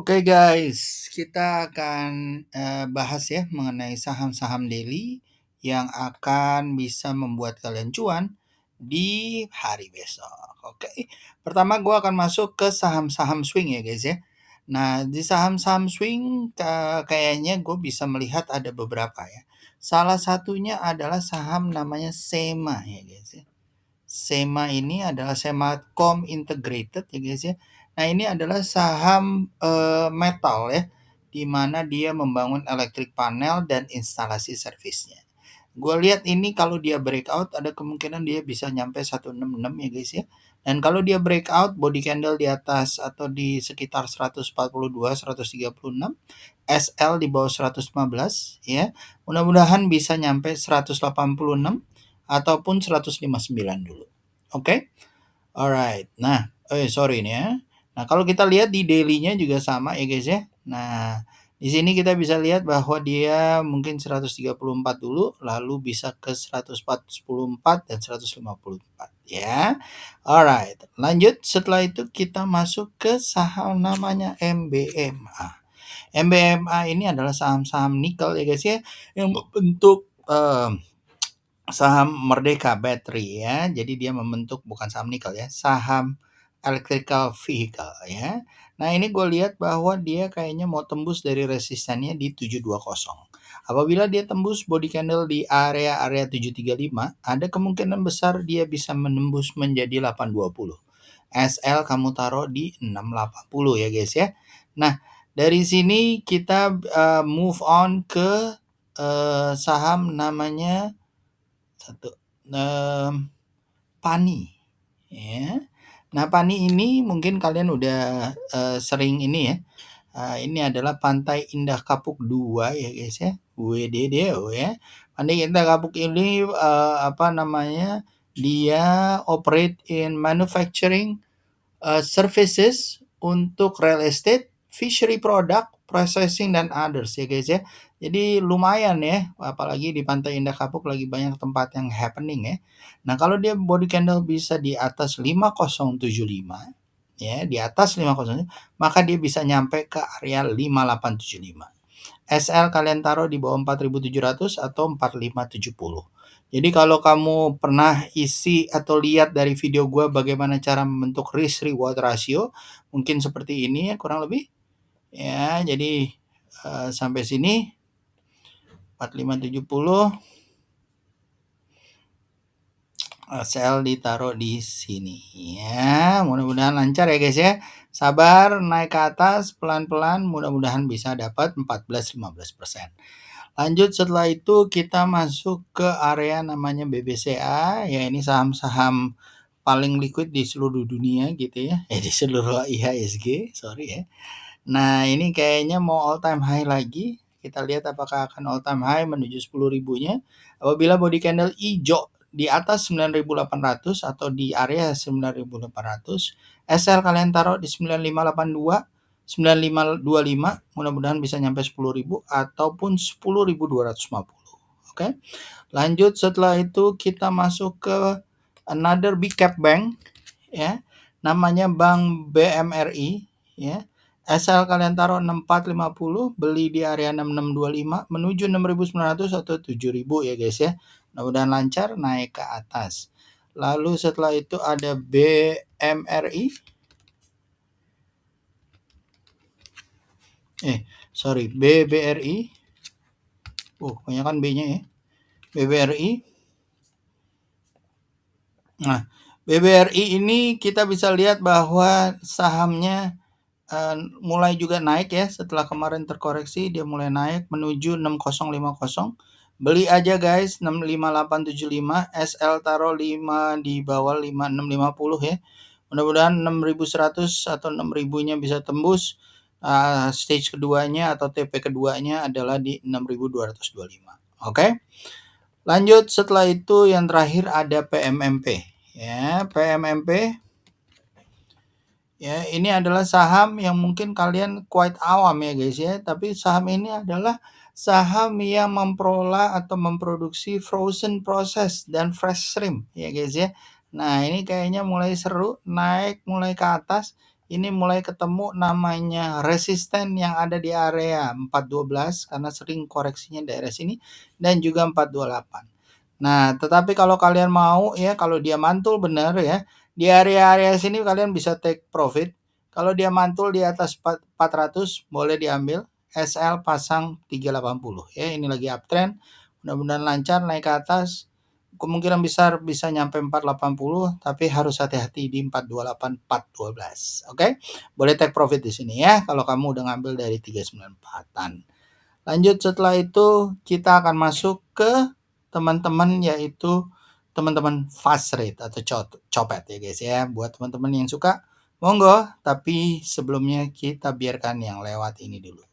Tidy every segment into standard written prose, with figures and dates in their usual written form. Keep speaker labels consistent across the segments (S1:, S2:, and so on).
S1: Oke guys, kita akan bahas ya mengenai saham-saham daily yang akan bisa membuat kalian cuan di hari besok. Oke, pertama gue akan masuk ke saham-saham swing ya guys ya. Nah di saham-saham swing kayaknya gue bisa melihat ada beberapa ya. Salah satunya adalah saham namanya SEMA ya guys ya. SEMA ini adalah Semacom Integrated ya guys ya. Nah ini adalah saham metal ya, di mana dia membangun elektrik panel dan instalasi servisnya. Gue lihat ini kalau dia breakout ada kemungkinan dia bisa nyampe 166 ya guys ya. Dan kalau dia breakout body candle di atas atau di sekitar 142, 136, SL di bawah 115 ya. Mudah-mudahan bisa nyampe 186 ataupun 159 dulu. Oke. Alright. Nah, sorry nih ya. Nah, kalau kita lihat di daily-nya juga sama ya guys ya. Nah, di sini kita bisa lihat bahwa dia mungkin 134 dulu, lalu bisa ke 144 dan 154 ya. Alright. Lanjut, setelah itu kita masuk ke saham namanya MBMA. MBMA ini adalah saham-saham nikel ya guys ya, yang membentuk saham Merdeka Battery ya. Jadi dia membentuk bukan saham nikel ya, saham electrical vehicle ya. Nah ini gue lihat bahwa dia kayaknya mau tembus dari resistannya di 720. Apabila dia tembus body candle di area 735, ada kemungkinan besar dia bisa menembus menjadi 820. SL kamu taruh di 680 ya guys ya. Nah dari sini kita move on ke saham namanya PANI ya. Nah PANI ini mungkin kalian udah sering ini ya. Ini adalah Pantai Indah Kapuk 2 ya guys ya. WDDO ya. Pantai Indah Kapuk ini dia operate in manufacturing services untuk real estate, fishery product, processing dan others ya guys ya. Jadi lumayan ya, apalagi di Pantai Indah Kapuk lagi banyak tempat yang happening ya. Nah, kalau dia body candle bisa di atas 5075 ya, di atas 50, maka dia bisa nyampe ke area 5875. SL kalian taruh di bawah 4700 atau 4570. Jadi kalau kamu pernah isi atau lihat dari video gue bagaimana cara membentuk risk reward ratio, mungkin seperti ini ya kurang lebih. Ya, jadi sampai sini 4570 SL ditaruh di sini ya. Mudah-mudahan lancar ya guys ya. Sabar naik ke atas pelan-pelan, mudah-mudahan bisa dapat 14-15%. Lanjut setelah itu kita masuk ke area namanya BBCA, ya ini saham-saham paling liquid di seluruh dunia gitu ya. Di seluruh IHSG, sorry ya. Nah, ini kayaknya mau all time high lagi. Kita lihat apakah akan all time high menuju 10.000-nya. Apabila body candle hijau di atas 9.800 atau di area 9.800, SL kalian taruh di 9582, 9525, mudah-mudahan bisa nyampe 10.000 ataupun 10.250. Oke. Lanjut setelah itu kita masuk ke another big cap bank ya. Namanya Bank BMRI ya. SL kalian taruh 6450, beli di area 6625 menuju 6900 atau 7000 ya guys ya. Mudah-mudahan lancar naik ke atas. Lalu setelah itu ada BMRI. BBRI. Kebanyakan B-nya ya. BBRI. Nah, BBRI ini kita bisa lihat bahwa sahamnya mulai juga naik ya, setelah kemarin terkoreksi dia mulai naik menuju 6050. Beli aja guys 65875, SL taruh 5 di bawah 5650 ya. Mudah-mudahan 6100 atau 6000-nya bisa tembus. Stage keduanya atau TP keduanya adalah di 6225. Oke. Lanjut setelah itu yang terakhir ada PMMP ya. PMMP ya, ini adalah saham yang mungkin kalian quite awam ya guys ya, tapi saham ini adalah saham yang memperolah atau memproduksi frozen process dan fresh shrimp ya guys ya. Nah, ini kayaknya mulai seru, naik mulai ke atas ini mulai ketemu namanya resisten yang ada di area 412 karena sering koreksinya daerah sini dan juga 428. Nah, tetapi kalau kalian mau ya, kalau dia mantul benar ya, di area-area sini kalian bisa take profit. Kalau dia mantul di atas 400 boleh diambil. SL pasang 380 ya, ini lagi uptrend. Mudah-mudahan lancar naik ke atas. Kemungkinan besar bisa nyampe 480 tapi harus hati-hati di 428 412. Oke. Boleh take profit di sini ya kalau kamu udah ngambil dari 394-an. Lanjut setelah itu kita akan masuk ke teman-teman yaitu teman-teman fast rate atau copet ya guys ya. Buat teman-teman yang suka monggo, tapi sebelumnya kita biarkan yang lewat ini dulu.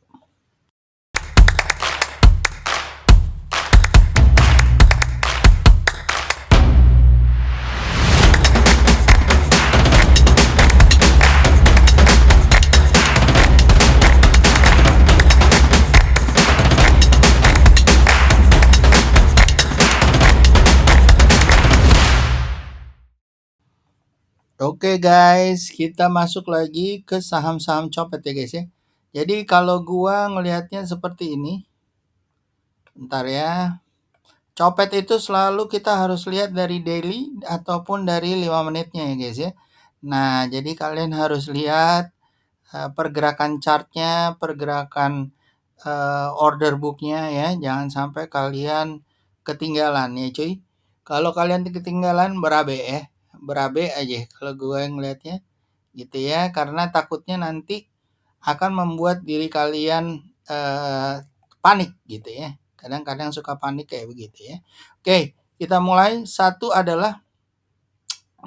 S1: Oke guys, kita masuk lagi ke saham-saham copet ya guys ya. Jadi kalau gua ngelihatnya seperti ini. Bentar ya. Copet itu selalu kita harus lihat dari daily ataupun dari 5 menitnya ya guys ya. Nah, jadi kalian harus lihat pergerakan chartnya, pergerakan order booknya ya. Jangan sampai kalian ketinggalan ya cuy. Kalau kalian ketinggalan berabe ya. Berabe aja kalau gue ngelihatnya gitu ya. Karena takutnya nanti akan membuat diri kalian panik gitu ya. Kadang-kadang suka panik kayak begitu ya. Oke, kita mulai. Satu adalah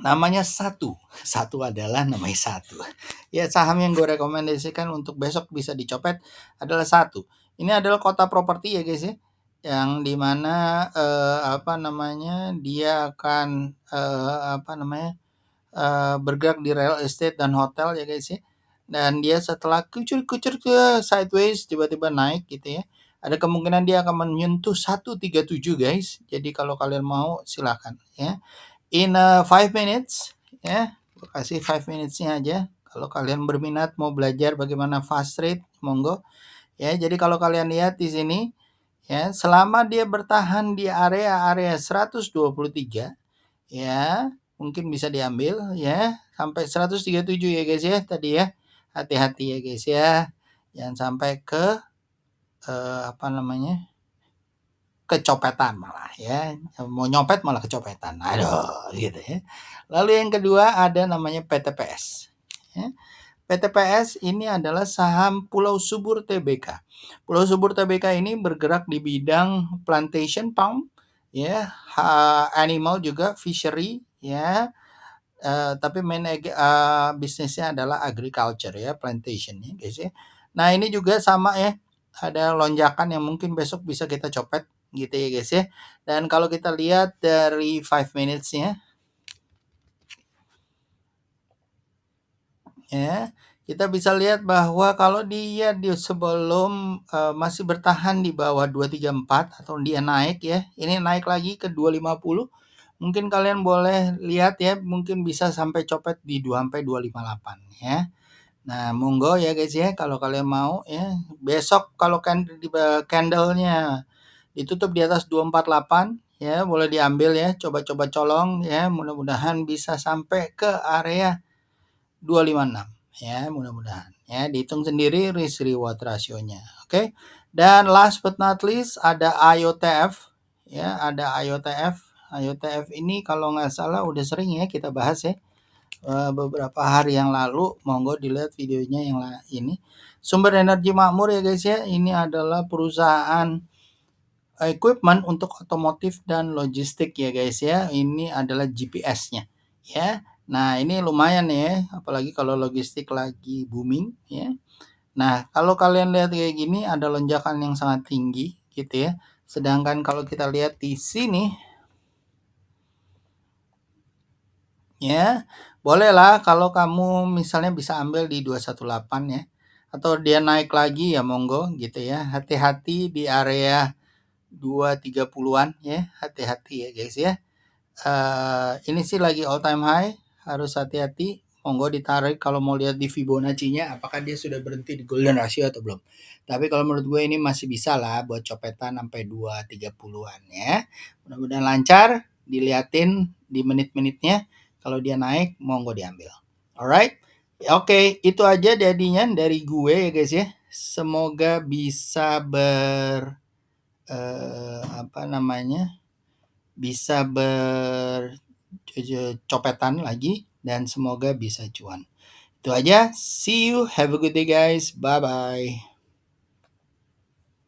S1: namanya satu. Satu adalah namanya satu. Ya, saham yang gue rekomendasikan untuk besok bisa dicopet adalah satu. Ini adalah Kota Properti ya guys ya. Yang dimana dia akan bergerak di real estate dan hotel ya guys ya. Dan dia setelah kucur-kucur ke sideways tiba-tiba naik gitu ya. Ada kemungkinan dia akan menyentuh 137 guys. Jadi kalau kalian mau silakan ya. In 5 minutes ya. Kasih 5 minutes-nya aja. Kalau kalian berminat mau belajar bagaimana fast trade, monggo. Ya, jadi kalau kalian lihat di sini ya, selama dia bertahan di area 123 ya, mungkin bisa diambil ya sampai 137 ya guys ya tadi ya. Hati-hati ya guys ya. Jangan sampai ke kecopetan malah ya. Mau nyopet malah kecopetan. Aduh gitu ya. Lalu yang kedua ada namanya PTPS. Ya. PTPS ini adalah saham Pulau Subur Tbk. Pulau Subur Tbk ini bergerak di bidang plantation farm ya, animal juga fishery ya. Tapi main bisnisnya adalah agriculture ya, plantation ya guys ya. Nah, ini juga sama ya. Ada lonjakan yang mungkin besok bisa kita copet gitu ya guys ya. Dan kalau kita lihat dari 5 minutes-nya ya, kita bisa lihat bahwa kalau dia di sebelum masih bertahan di bawah 234 atau dia naik ya, ini naik lagi ke 250. Mungkin kalian boleh lihat ya, mungkin bisa sampai copet di 2 sampai 258 ya. Nah, monggo ya guys ya kalau kalian mau ya. Besok kalau candle-nya ditutup di atas 248 ya, boleh diambil ya, coba-coba colong ya, mudah-mudahan bisa sampai ke area 256 ya, mudah-mudahan ya. Dihitung sendiri risk reward rasionya. Oke. Dan last but not least ada IOTF ya, ada IOTF. IOTF ini kalau nggak salah udah sering ya kita bahas ya. Beberapa hari yang lalu, monggo dilihat videonya yang ini. Sumber Energi Makmur ya guys ya. Ini adalah perusahaan equipment untuk otomotif dan logistik ya guys ya. Ini adalah GPS-nya ya. Nah, ini lumayan ya, apalagi kalau logistik lagi booming ya. Nah, kalau kalian lihat kayak gini ada lonjakan yang sangat tinggi gitu ya. Sedangkan kalau kita lihat di sini ya, bolehlah kalau kamu misalnya bisa ambil di 218 ya. Atau dia naik lagi ya monggo gitu ya. Hati-hati di area 230-an ya. Hati-hati ya guys ya. Ini sih lagi all time high, harus hati-hati. monggo ditarik kalau mau lihat di Fibonacci-nya apakah dia sudah berhenti di golden ratio atau belum. Tapi kalau menurut gue ini masih bisa lah buat copetan sampai 2.30-an ya. Mudah-mudahan lancar, diliatin di menit-menitnya. Kalau dia naik, monggo diambil. Alright? Oke, itu aja jadinya dari gue ya guys ya. Semoga bisa apa namanya? Bisa copetan lagi dan semoga bisa cuan. Itu aja. See you. Have a good day guys. Bye bye.